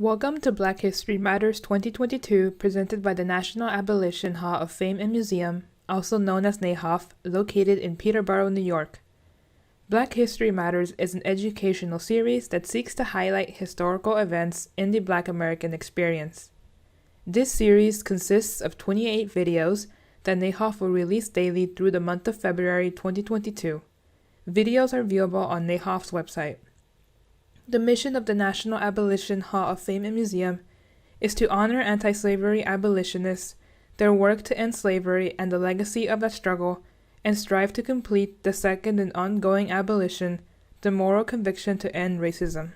Welcome to Black History Matters 2022, presented by the National Abolition Hall of Fame and Museum, also known as NAHOF, located in Peterborough, New York. Black History Matters is an educational series that seeks to highlight historical events in the Black American experience. This series consists of 28 videos that NAHOF will release daily through the month of February 2022. Videos are viewable on NAHOF's website. The mission of the National Abolition Hall of Fame and Museum is to honor anti-slavery abolitionists, their work to end slavery and the legacy of that struggle, and strive to complete the second and ongoing abolition, the moral conviction to end racism.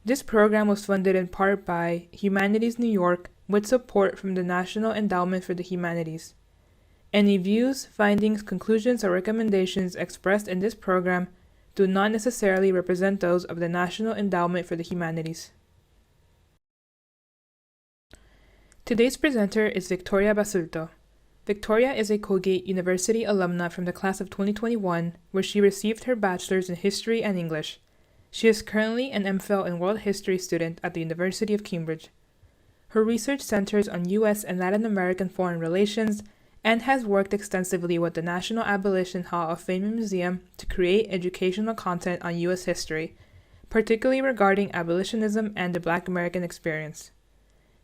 This program was funded in part by Humanities New York with support from the National Endowment for the Humanities. Any views, findings, conclusions, or recommendations expressed in this program do not necessarily represent those of the National Endowment for the Humanities. Today's presenter is Victoria Basulto. Victoria is a Colgate University alumna from the class of 2021, where she received her bachelor's in history and English. She is currently an MPhil in World History student at the University of Cambridge. Her research centers on U.S. and Latin American foreign relations and has worked extensively with the National Abolition Hall of Fame and Museum to create educational content on U.S. history, particularly regarding abolitionism and the Black American experience.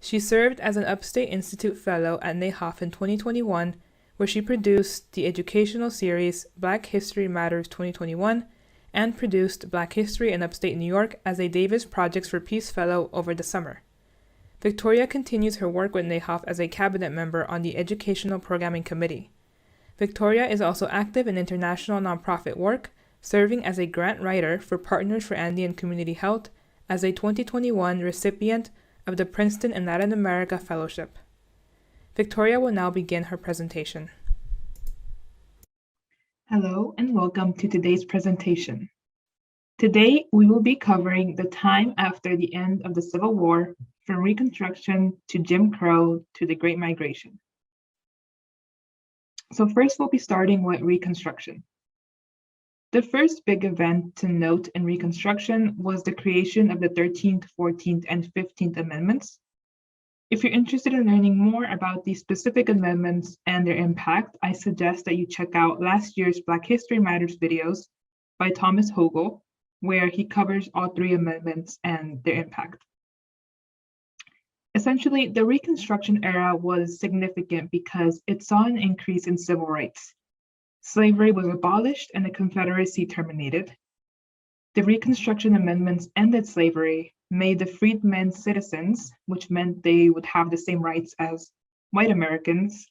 She served as an Upstate Institute Fellow at NAHOF in 2021, where she produced the educational series Black History Matters 2021 and produced Black History in Upstate New York as a Davis Projects for Peace Fellow over the summer. Victoria continues her work with NAHOF as a cabinet member on the Educational Programming Committee. Victoria is also active in international nonprofit work, serving as a grant writer for Partners for Andean Community Health as a 2021 recipient of the Princeton and Latin America Fellowship. Victoria will now begin her presentation. Hello and welcome to today's presentation. Today, we will be covering the time after the end of the Civil War, from Reconstruction to Jim Crow to the Great Migration. So first, we'll be starting with Reconstruction. The first big event to note in Reconstruction was the creation of the 13th, 14th, and 15th Amendments. If you're interested in learning more about these specific amendments and their impact, I suggest that you check out last year's Black History Matters videos by Thomas Hogle, where he covers all three amendments and their impact. Essentially, the Reconstruction era was significant because it saw an increase in civil rights. Slavery was abolished and the Confederacy terminated. The Reconstruction amendments ended slavery, made the freedmen citizens, which meant they would have the same rights as white Americans,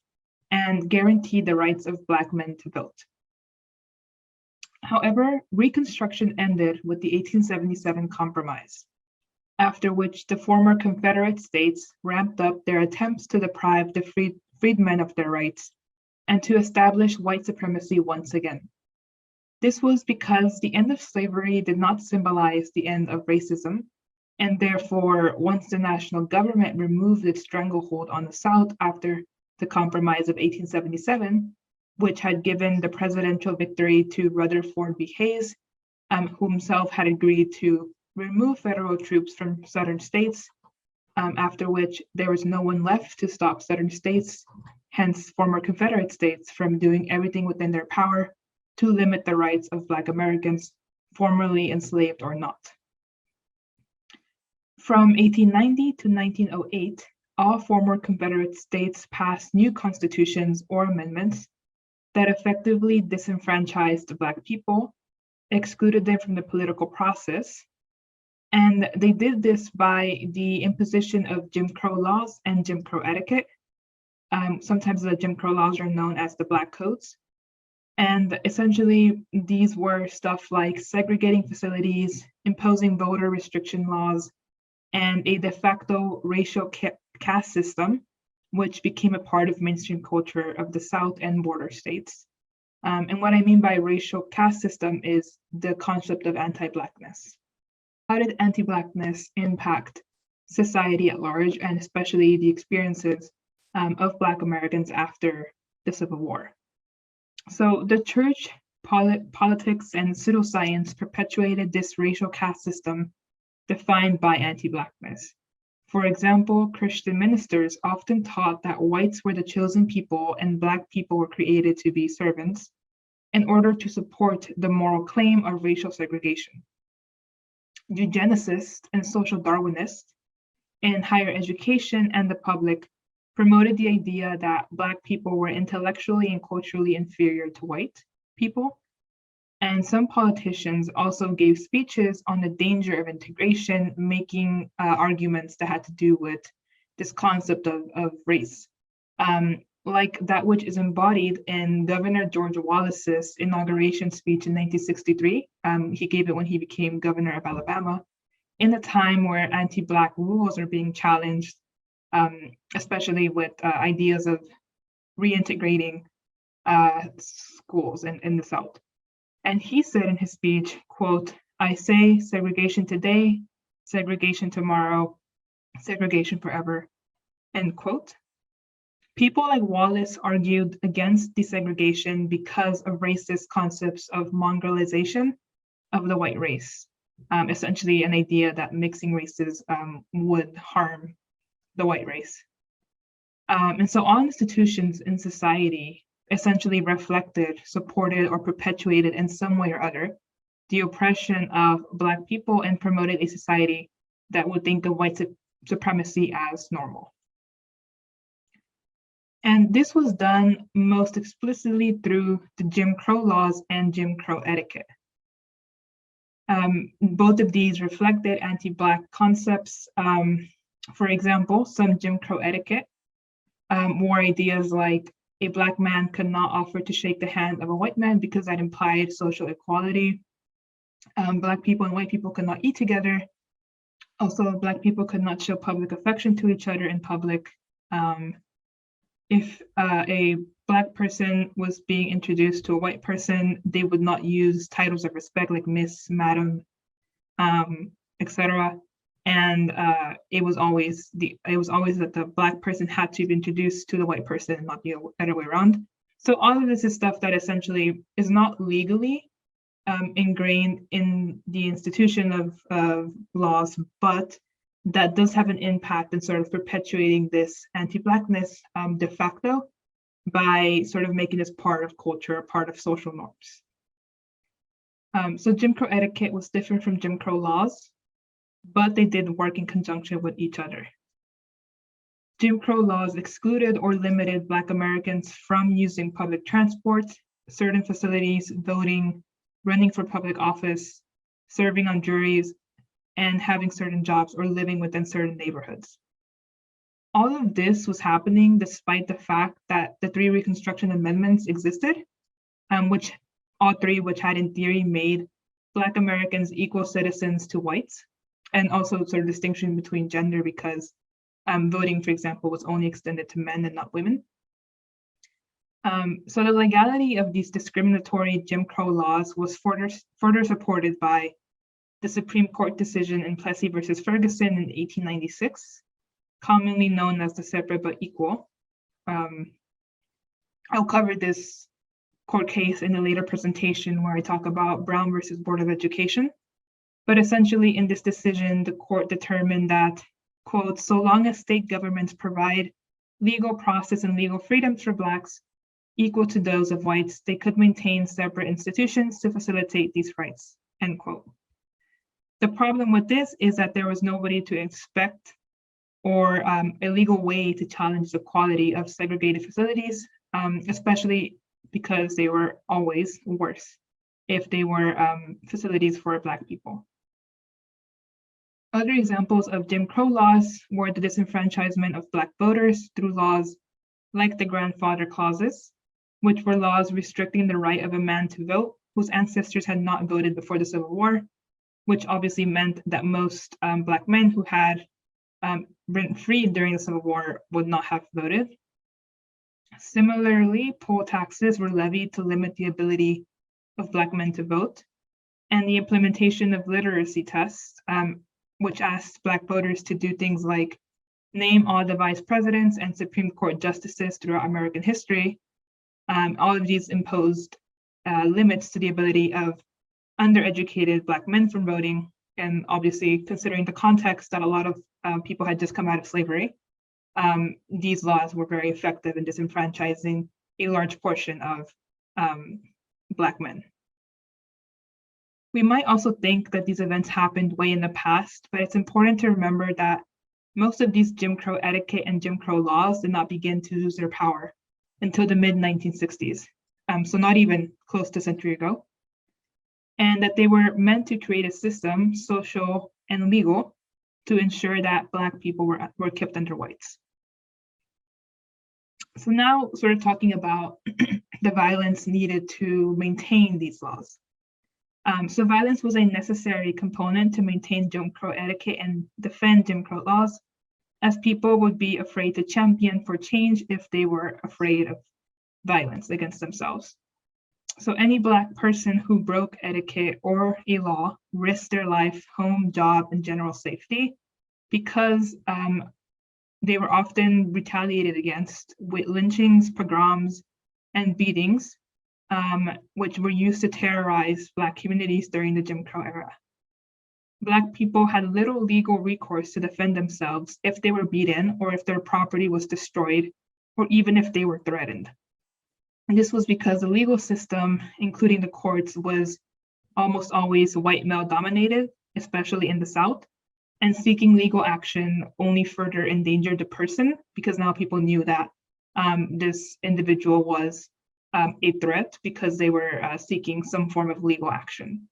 and guaranteed the rights of Black men to vote. However, Reconstruction ended with the 1877 Compromise, after which the former Confederate states ramped up their attempts to deprive the freedmen of their rights and to establish white supremacy once again. This was because the end of slavery did not symbolize the end of racism, and therefore, once the national government removed its stranglehold on the South after the Compromise of 1877, which had given the presidential victory to Rutherford B. Hayes, who himself had agreed to remove federal troops from southern states, after which there was no one left to stop southern states, hence former Confederate states, from doing everything within their power to limit the rights of Black Americans, formerly enslaved or not. From 1890 to 1908, all former Confederate states passed new constitutions or amendments that effectively disenfranchised Black people, excluded them from the political process, and they did this by the imposition of Jim Crow laws and Jim Crow etiquette. Sometimes the Jim Crow laws are known as the Black Codes. And essentially, these were stuff like segregating facilities, imposing voter restriction laws, and a de facto racial caste system, which became a part of mainstream culture of the South and border states. And what I mean by racial caste system is the concept of anti-Blackness. How did anti-Blackness impact society at large, and especially the experiences of Black Americans after the Civil War? So the church, politics, and pseudoscience perpetuated this racial caste system defined by anti-Blackness. For example, Christian ministers often taught that whites were the chosen people and Black people were created to be servants in order to support the moral claim of racial segregation. Eugenicists and social Darwinists in higher education and the public promoted the idea that Black people were intellectually and culturally inferior to white people. And some politicians also gave speeches on the danger of integration, making arguments that had to do with this concept of race, like that which is embodied in Governor George Wallace's inauguration speech in 1963. He gave it when he became governor of Alabama, in a time where anti-Black rules are being challenged, especially with ideas of reintegrating schools in the South. And he said in his speech, quote, "I say segregation today, segregation tomorrow, segregation forever," end quote. People like Wallace argued against desegregation because of racist concepts of mongrelization of the white race, essentially an idea that mixing races would harm the white race. And so all institutions in society essentially reflected, supported, or perpetuated in some way or other the oppression of Black people and promoted a society that would think of white supremacy as normal. And this was done most explicitly through the Jim Crow laws and Jim Crow etiquette. Both of these reflected anti-Black concepts. For example, some Jim Crow etiquette were ideas like a Black man could not offer to shake the hand of a white man because that implied social equality. Black people and white people could not eat together. Also, Black people could not show public affection to each other in public. If a Black person was being introduced to a white person, they would not use titles of respect like Miss, Madam, etc. And it was always that the Black person had to be introduced to the white person and not the other way around. So all of this is stuff that essentially is not legally ingrained in the institution of laws, but that does have an impact in sort of perpetuating this anti-Blackness de facto by sort of making this part of culture, part of social norms. So Jim Crow etiquette was different from Jim Crow laws, but they did work in conjunction with each other. Jim Crow laws excluded or limited Black Americans from using public transport, certain facilities, voting, running for public office, serving on juries, and having certain jobs or living within certain neighborhoods. All of this was happening despite the fact that the 3 Reconstruction Amendments existed, which had in theory made Black Americans equal citizens to whites, and also sort of distinction between gender because voting, for example, was only extended to men and not women. So the legality of these discriminatory Jim Crow laws was further supported by the Supreme Court decision in Plessy versus Ferguson in 1896, commonly known as the separate but equal. I'll cover this court case in a later presentation where I talk about Brown versus Board of Education. But essentially in this decision, the court determined that, quote, "So long as state governments provide legal process and legal freedoms for Blacks equal to those of whites, they could maintain separate institutions to facilitate these rights," end quote. The problem with this is that there was nobody to expect or a legal way to challenge the quality of segregated facilities, especially because they were always worse if they were facilities for Black people. Other examples of Jim Crow laws were the disenfranchisement of Black voters through laws like the grandfather clauses, which were laws restricting the right of a man to vote whose ancestors had not voted before the Civil War, which obviously meant that most Black men who had been freed during the Civil War would not have voted. Similarly, poll taxes were levied to limit the ability of Black men to vote, and the implementation of literacy tests, which asked Black voters to do things like name all the vice presidents and Supreme Court justices throughout American history. All of these imposed limits to the ability of undereducated Black men from voting, and obviously considering the context that a lot of people had just come out of slavery, these laws were very effective in disenfranchising a large portion of Black men. We might also think that these events happened way in the past, but it's important to remember that most of these Jim Crow etiquette and Jim Crow laws did not begin to lose their power until the mid-1960s, so not even close to a century ago, and that they were meant to create a system, social and legal, to ensure that Black people were kept under whites. So now sort of talking about the violence needed to maintain these laws. So violence was a necessary component to maintain Jim Crow etiquette and defend Jim Crow laws, as people would be afraid to champion for change if they were afraid of violence against themselves. So any Black person who broke etiquette or a law risked their life, home, job, and general safety because they were often retaliated against with lynchings, pogroms, and beatings, which were used to terrorize Black communities during the Jim Crow era. Black people had little legal recourse to defend themselves if they were beaten or if their property was destroyed, or even if they were threatened. And this was because the legal system, including the courts, was almost always white male dominated, especially in the South, and seeking legal action only further endangered the person because now people knew that this individual was a threat because they were seeking some form of legal action.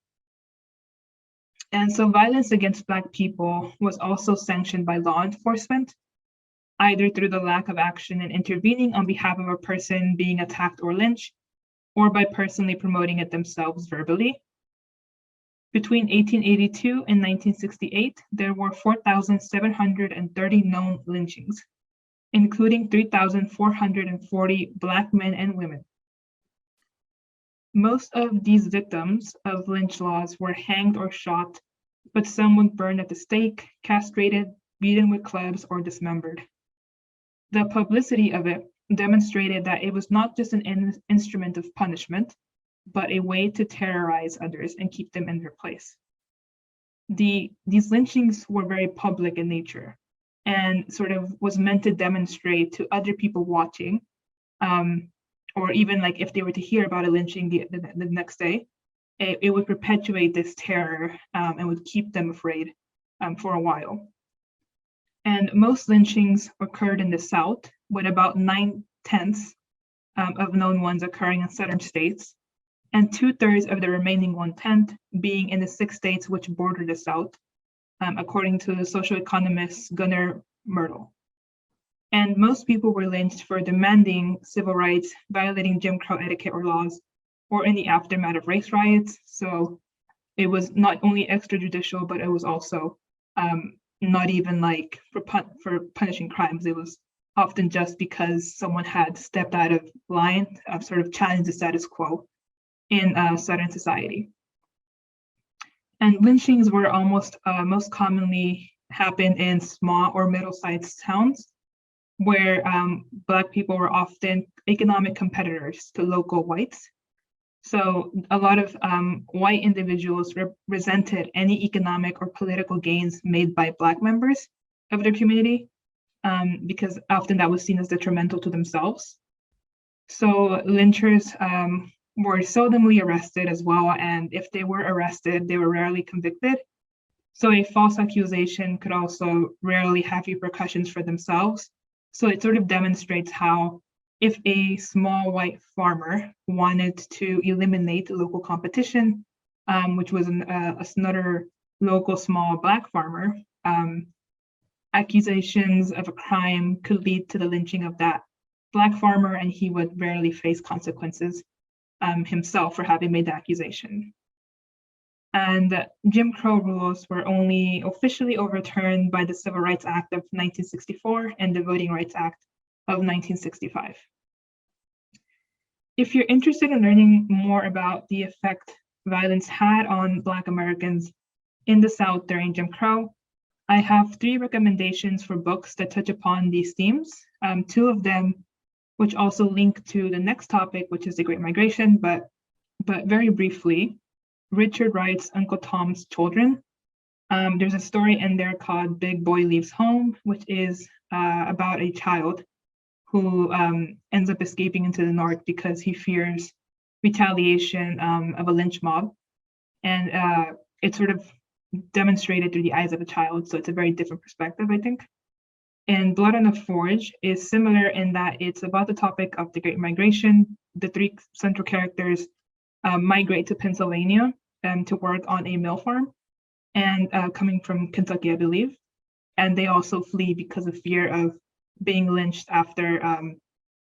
And so violence against Black people was also sanctioned by law enforcement, either through the lack of action and intervening on behalf of a person being attacked or lynched, or by personally promoting it themselves verbally. Between 1882 and 1968, there were 4,730 known lynchings, including 3,440 Black men and women. Most of these victims of lynch laws were hanged or shot, but some were burned at the stake, castrated, beaten with clubs, or dismembered. The publicity of it demonstrated that it was not just an instrument of punishment, but a way to terrorize others and keep them in their place. These lynchings were very public in nature and sort of was meant to demonstrate to other people watching, or even like if they were to hear about a lynching the next day, it would perpetuate this terror and would keep them afraid for a while. And most lynchings occurred in the South, with about 9/10 of known ones occurring in southern states, and 2/3 of the remaining 1/10 being in the 6 states which border the South, according to the social economist Gunnar Myrtle. And most people were lynched for demanding civil rights, violating Jim Crow etiquette or laws, or in the aftermath of race riots. So it was not only extrajudicial, but it was also not even like for punishing crimes. It was often just because someone had stepped out of line, sort of challenged the status quo in Southern society. And lynchings were most commonly happened in small or middle-sized towns, where Black people were often economic competitors to local whites. So a lot of white individuals resented any economic or political gains made by Black members of their community, because often that was seen as detrimental to themselves. So lynchers were seldomly arrested as well, and if they were arrested, they were rarely convicted. So a false accusation could also rarely have repercussions for themselves. So it sort of demonstrates how if a small white farmer wanted to eliminate local competition, which was another local small Black farmer, accusations of a crime could lead to the lynching of that Black farmer, and he would rarely face consequences himself for having made the accusation. And Jim Crow rules were only officially overturned by the Civil Rights Act of 1964 and the Voting Rights Act of 1965. If you're interested in learning more about the effect violence had on Black Americans in the South during Jim Crow, I have 3 recommendations for books that touch upon these themes, 2 of them which also link to the next topic, which is the Great Migration, but very briefly, Richard Wright's Uncle Tom's Children, There's a story in there called Big Boy Leaves Home, which is about a child who ends up escaping into the North because he fears retaliation of a lynch mob. And it's sort of demonstrated through the eyes of a child, so it's a very different perspective, I think. And Blood on the Forge is similar in that it's about the topic of the Great Migration. The three central characters migrate to Pennsylvania to work on a mill farm, and coming from Kentucky, I believe. And they also flee because of fear of being lynched after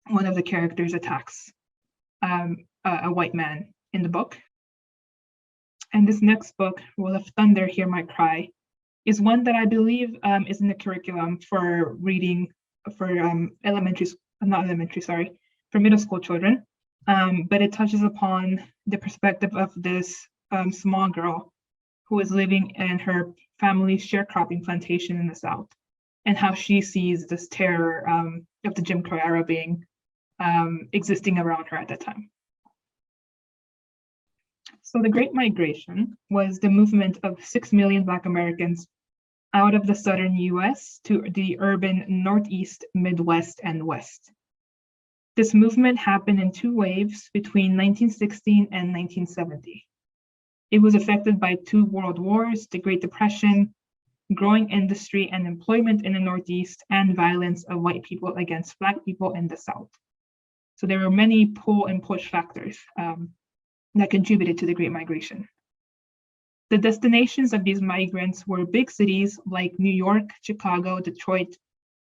one of the characters attacks a white man in the book. And this next book, Roll of Thunder, Hear My Cry, is one that I believe is in the curriculum for reading for for middle school children. But it touches upon the perspective of this small girl who is living in her family's sharecropping plantation in the South, and how she sees this terror of the Jim Crow era being existing around her at that time. So the Great Migration was the movement of 6 million Black Americans out of the southern US to the urban Northeast, Midwest, and West. This movement happened in two waves between 1916 and 1970. It was affected by two world wars, the Great Depression, growing industry and employment in the Northeast, and violence of white people against Black people in the South. So there were many pull and push factors that contributed to the Great Migration. The destinations of these migrants were big cities like New York, Chicago, Detroit,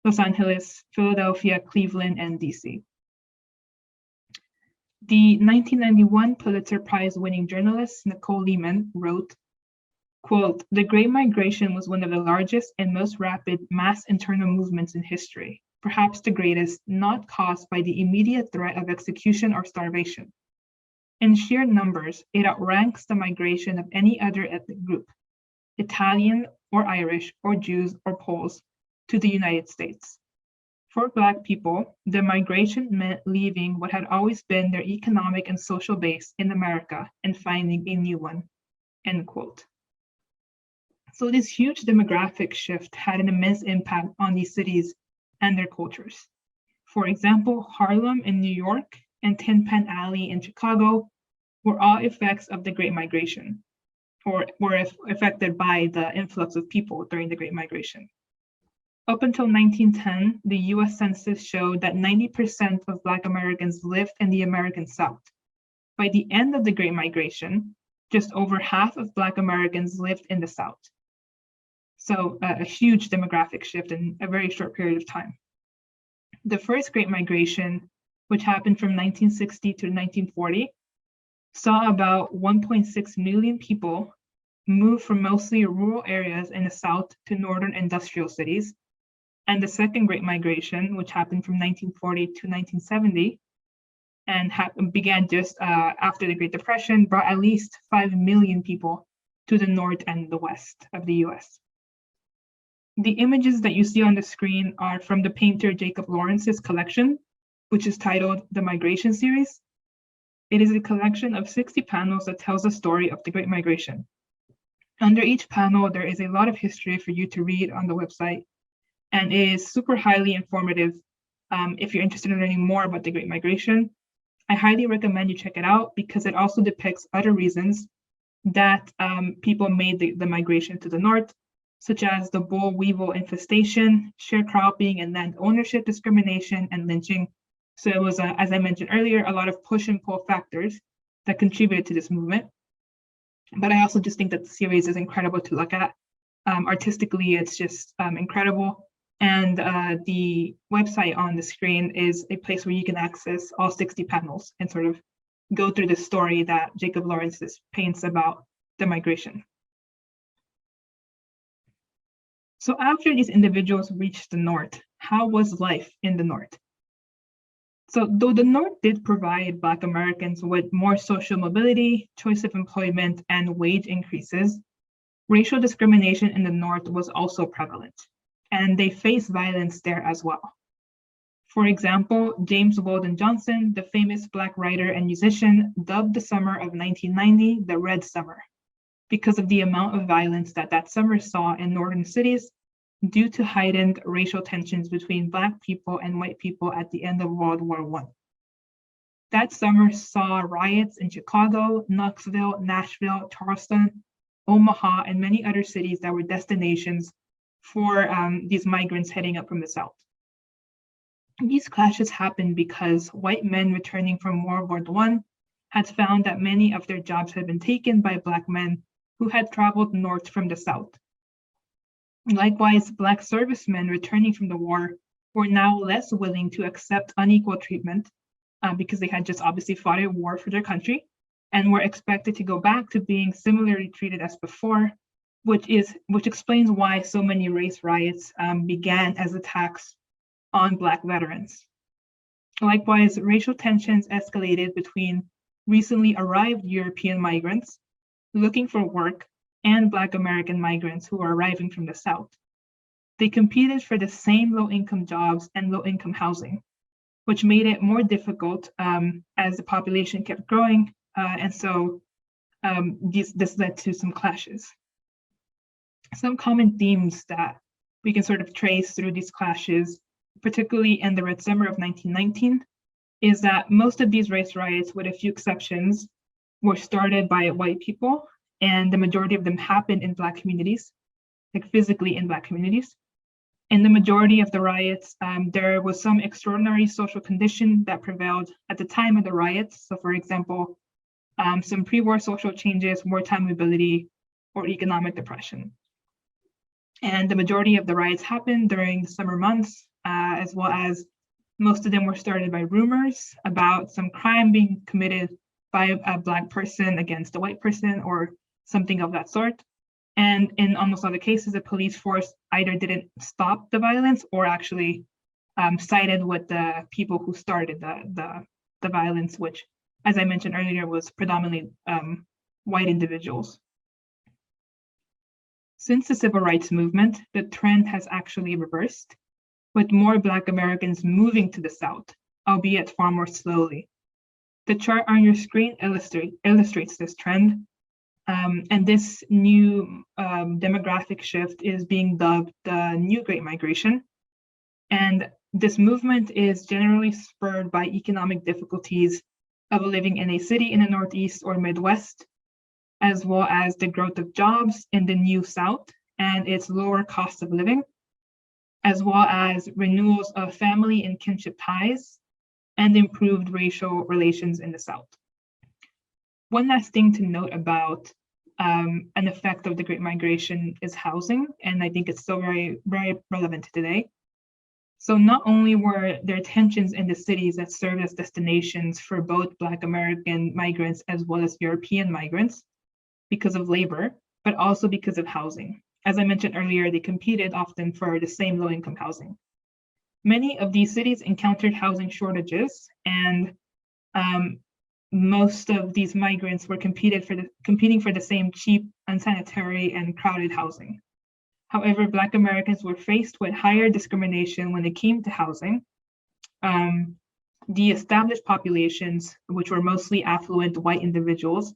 Los Angeles, Philadelphia, Cleveland, and DC. The 1991 Pulitzer Prize winning journalist Nicole Lehman wrote, quote, "The Great Migration was one of the largest and most rapid mass internal movements in history, perhaps the greatest, not caused by the immediate threat of execution or starvation. In sheer numbers, it outranks the migration of any other ethnic group, Italian or Irish or Jews or Poles, to the United States. For Black people, the migration meant leaving what had always been their economic and social base in America and finding a new one," end quote. So this huge demographic shift had an immense impact on these cities and their cultures. For example, Harlem in New York and Tin Pan Alley in Chicago were all effects of the Great Migration, or were affected by the influx of people during the Great Migration. Up until 1910, the US Census showed that 90% of Black Americans lived in the American South. By the end of the Great Migration, just over half of Black Americans lived in the South. So a huge demographic shift in a very short period of time. The first Great Migration, which happened from 1960 to 1940, saw about 1.6 million people move from mostly rural areas in the South to northern industrial cities. And the second Great Migration, which happened from 1940 to 1970, and began just after the Great Depression, brought at least 5 million people to the north and the west of the US. The images that you see on the screen are from the painter Jacob Lawrence's collection, which is titled The Migration Series. It is a collection of 60 panels that tells the story of the Great Migration. Under each panel, there is a lot of history for you to read on the website, and it is super highly informative if you're interested in learning more about the Great Migration. I highly recommend you check it out because it also depicts other reasons that people made the migration to the north, such as the boll weevil infestation, sharecropping, and land ownership discrimination, and lynching. So it was, as I mentioned earlier, a lot of push and pull factors that contributed to this movement. But I also just think that the series is incredible to look at. Artistically, it's just incredible. And the website on the screen is a place where you can access all 60 panels and sort of go through the story that Jacob Lawrence paints about the migration. So after these individuals reached the North, how was life in the North? So though the North did provide Black Americans with more social mobility, choice of employment, and wage increases, racial discrimination in the North was also prevalent, and they faced violence there as well. For example, James Weldon Johnson, the famous Black writer and musician, dubbed the summer of 1990 the Red Summer. because of the amount of violence that summer saw in northern cities due to heightened racial tensions between Black people and white people at the end of World War I. That summer saw riots in Chicago, Knoxville, Nashville, Charleston, Omaha, and many other cities that were destinations for these migrants heading up from the South. These clashes happened because white men returning from World War I had found that many of their jobs had been taken by Black men who had traveled north from the South. Likewise, Black servicemen returning from the war were now less willing to accept unequal treatment because they had just obviously fought a war for their country and were expected to go back to being similarly treated as before, which explains why so many race riots began as attacks on Black veterans. Likewise, racial tensions escalated between recently arrived European migrants looking for work and Black American migrants who are arriving from the South. They competed for the same low-income jobs and low-income housing, which made it more difficult as the population kept growing, and so this led to some clashes. Some common themes that we can sort of trace through these clashes, particularly in the Red Summer of 1919, is that most of these race riots, with a few exceptions, were started by white people, and the majority of them happened in Black communities, like physically in Black communities. In the majority of the riots, there was some extraordinary social condition that prevailed at the time of the riots. So for example, some pre-war social changes, wartime mobility, or economic depression. And the majority of the riots happened during the summer months, as well as most of them were started by rumors about some crime being committed by a Black person against a white person or something of that sort. And in almost all the cases, the police force either didn't stop the violence or actually sided with the people who started the violence, which, as I mentioned earlier, was predominantly white individuals. Since the Civil Rights Movement, the trend has actually reversed, with more Black Americans moving to the South, albeit far more slowly. The chart on your screen illustrates this trend. And this new demographic shift is being dubbed the New Great Migration. And this movement is generally spurred by economic difficulties of living in a city in the Northeast or Midwest, as well as the growth of jobs in the New South and its lower cost of living, as well as renewals of family and kinship ties and improved racial relations in the South. One last thing to note about an effect of the Great Migration is housing, and I think it's still very, very relevant today. So not only were there tensions in the cities that served as destinations for both Black American migrants as well as European migrants because of labor, but also because of housing. As I mentioned earlier, they competed often for the same low-income housing. Many of these cities encountered housing shortages, and most of these migrants were competing for the same cheap, unsanitary, and crowded housing. However, Black Americans were faced with higher discrimination when it came to housing. The established populations, which were mostly affluent white individuals,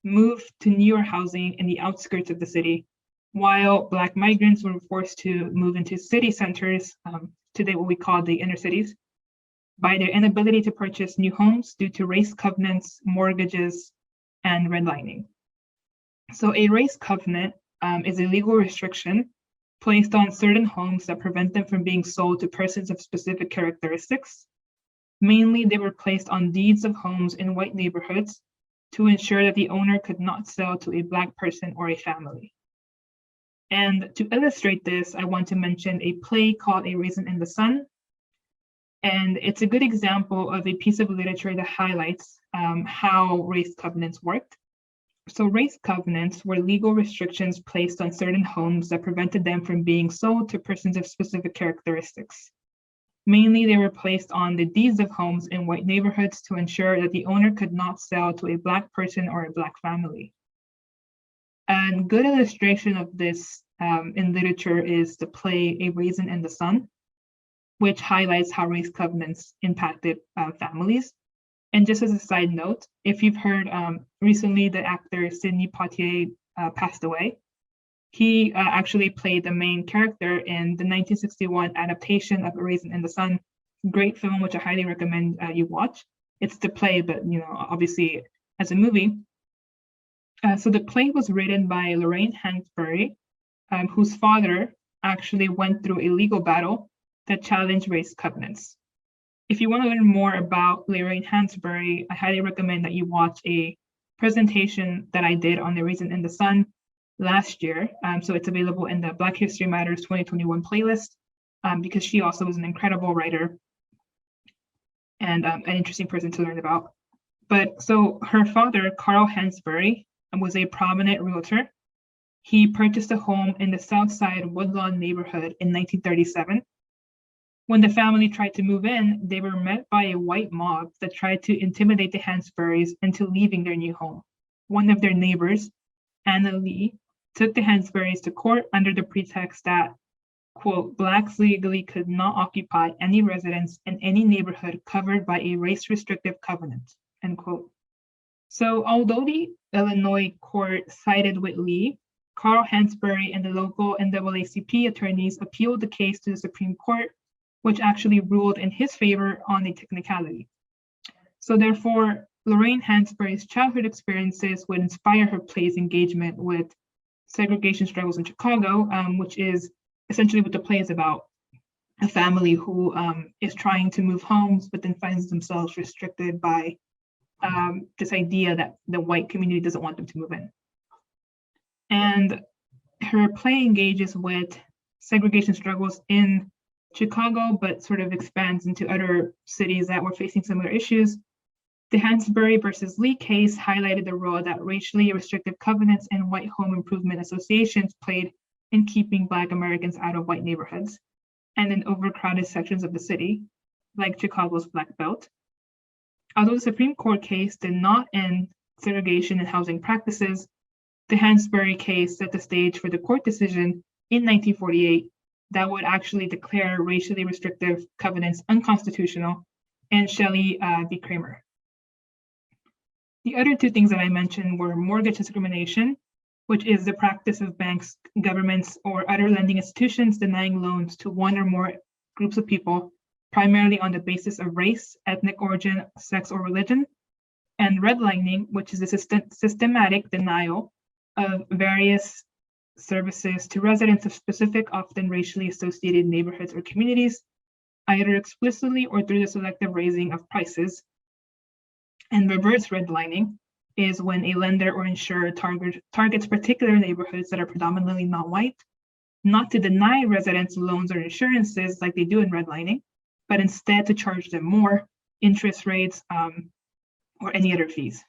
moved to newer housing in the outskirts of the city, while Black migrants were forced to move into city centers, today what we call the inner cities, by their inability to purchase new homes due to race covenants, mortgages, and redlining. So a race covenant is a legal restriction placed on certain homes that prevent them from being sold to persons of specific characteristics. Mainly, they were placed on deeds of homes in white neighborhoods to ensure that the owner could not sell to a Black person or a family. And to illustrate this, I want to mention a play called A Raisin in the Sun. And it's a good example of a piece of literature that highlights how race covenants worked. So race covenants were legal restrictions placed on certain homes that prevented them from being sold to persons of specific characteristics. Mainly, they were placed on the deeds of homes in white neighborhoods to ensure that the owner could not sell to a Black person or a Black family. A good illustration of this in literature is the play A Raisin in the Sun, which highlights how race covenants impacted families. And just as a side note, if you've heard recently the actor Sidney Poitier passed away. He actually played the main character in the 1961 adaptation of A Raisin in the Sun. Great film, which I highly recommend you watch. It's the play, but obviously as a movie. So the play was written by Lorraine Hansberry, whose father actually went through a legal battle that challenged race covenants. If you want to learn more about Lorraine Hansberry, I highly recommend that you watch a presentation that I did on The Raisin in the Sun last year. So it's available in the Black History Matters 2021 playlist, because she also was an incredible writer and an interesting person to learn about. But so her father, Carl Hansberry, was a prominent realtor. He purchased a home in the South Side Woodlawn neighborhood in 1937. When the family tried to move in, they were met by a white mob that tried to intimidate the Hansberrys into leaving their new home. One of their neighbors, Anna Lee, took the Hansberrys to court under the pretext that, quote, Blacks legally could not occupy any residence in any neighborhood covered by a race-restrictive covenant, end quote. So although the Illinois court sided with Lee, Carl Hansberry and the local NAACP attorneys appealed the case to the Supreme Court, which actually ruled in his favor on a technicality. So therefore, Lorraine Hansberry's childhood experiences would inspire her play's engagement with segregation struggles in Chicago, which is essentially what the play is about. A family who is trying to move homes, but then finds themselves restricted by this idea that the white community doesn't want them to move in. And her play engages with segregation struggles in Chicago, but sort of expands into other cities that were facing similar issues. The Hansberry versus Lee case highlighted the role that racially restrictive covenants and white home improvement associations played in keeping Black Americans out of white neighborhoods and in overcrowded sections of the city, like Chicago's Black Belt. Although the Supreme Court case did not end segregation in housing practices, the Hansberry case set the stage for the court decision in 1948 that would actually declare racially restrictive covenants unconstitutional, and Shelley v. Kramer. The other two things that I mentioned were mortgage discrimination, which is the practice of banks, governments, or other lending institutions denying loans to one or more groups of people, primarily on the basis of race, ethnic origin, sex, or religion, and redlining, which is a systematic denial of various services to residents of specific, often racially associated neighborhoods or communities, either explicitly or through the selective raising of prices. And reverse redlining is when a lender or insurer targets particular neighborhoods that are predominantly non-white, not to deny residents loans or insurances like they do in redlining, but instead to charge them more interest rates or any other fees.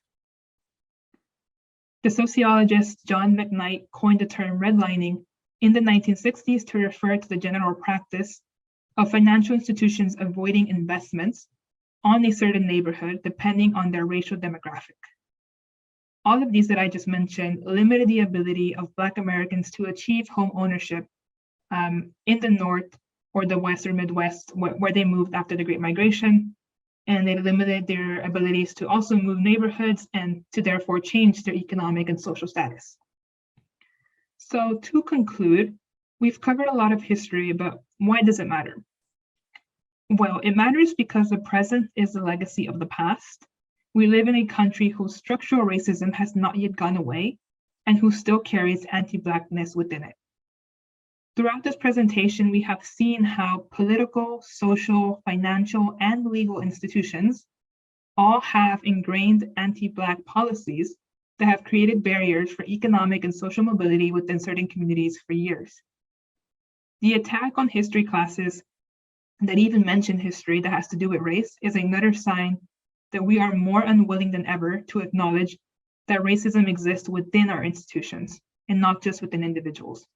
The sociologist John McKnight coined the term redlining in the 1960s to refer to the general practice of financial institutions avoiding investments on a certain neighborhood depending on their racial demographic. All of these that I just mentioned limited the ability of Black Americans to achieve home ownership in the North or the West or Midwest, where they moved after the Great Migration, and they limited their abilities to also move neighborhoods and to therefore change their economic and social status. So to conclude, we've covered a lot of history, but why does it matter? Well, it matters because the present is the legacy of the past. We live in a country whose structural racism has not yet gone away and who still carries anti-Blackness within it. Throughout this presentation, we have seen how political, social, financial, and legal institutions all have ingrained anti-Black policies that have created barriers for economic and social mobility within certain communities for years. The attack on history classes that even mention history that has to do with race is another sign that we are more unwilling than ever to acknowledge that racism exists within our institutions and not just within individuals.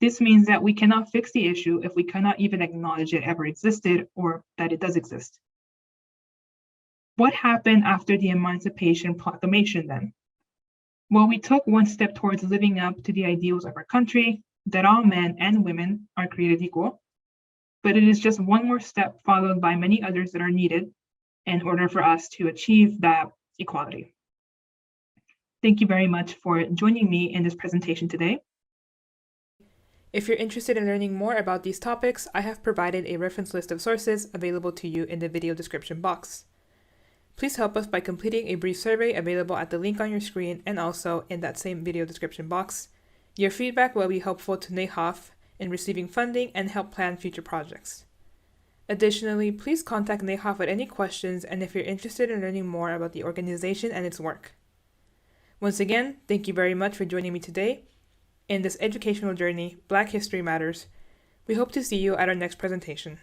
This means that we cannot fix the issue if we cannot even acknowledge it ever existed or that it does exist. What happened after the Emancipation Proclamation then? Well, we took one step towards living up to the ideals of our country, that all men and women are created equal, but it is just one more step followed by many others that are needed in order for us to achieve that equality. Thank you very much for joining me in this presentation today. If you're interested in learning more about these topics, I have provided a reference list of sources available to you in the video description box. Please help us by completing a brief survey available at the link on your screen and also in that same video description box. Your feedback will be helpful to NAHOF in receiving funding and help plan future projects. Additionally, please contact NAHOF with any questions and if you're interested in learning more about the organization and its work. Once again, thank you very much for joining me today. In this educational journey, Black History Matters, we hope to see you at our next presentation.